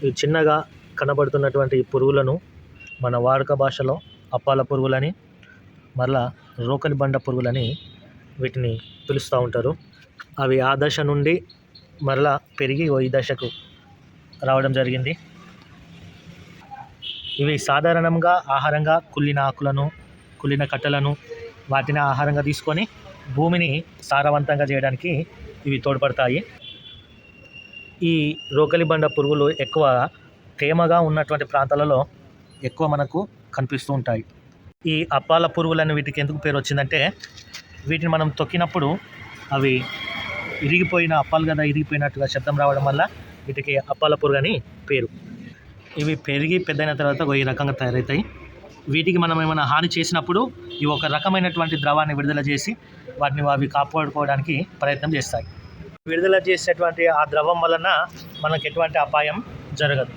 ఈ చిన్నగా కనబడుతున్నటువంటి ఈ పురుగులను మన వాడుక భాషలో అప్పాల పురుగులని, మరలా రోకలి బండ పురుగులని వీటిని పిలుస్తూ ఉంటారు. అవి ఆ దశ నుండి మరలా పెరిగి ఈ దశకు రావడం జరిగింది. ఇవి సాధారణంగా ఆహారంగా కుళ్ళిన ఆకులను, కుళ్ళిన కట్టెలను వాటిని ఆహారంగా తీసుకొని భూమిని సారవంతంగా చేయడానికి ఇవి తోడ్పడతాయి. ఈ రోకలి బండ పురుగులు ఎక్కువ తేమగా ఉన్నటువంటి ప్రాంతాలలో ఎక్కువ మనకు కనిపిస్తూ ఉంటాయి. ఈ అప్పాల పురుగులని వీటికి ఎందుకు పేరు వచ్చిందంటే, వీటిని మనం తొక్కినప్పుడు అవి ఇరిగిపోయిన అప్పాలు కదా ఇరిగిపోయినట్టుగా శబ్దం రావడం వల్ల వీటికి అప్పాల పురుగు అని పేరు. ఇవి పెరిగి పెద్దయిన తర్వాత ఈ రకంగా తయారవుతాయి. వీటికి మనం ఏమైనా హాని చేసినప్పుడు ఇవి ఒక రకమైనటువంటి ద్రవాన్ని విడుదల చేసి వాటిని అవి కాపాడుకోవడానికి ప్రయత్నం చేస్తాయి. విడుదల చేసేటువంటి ఆ ద్రవం వలన మనకు ఎటువంటి అపాయం జరగదు.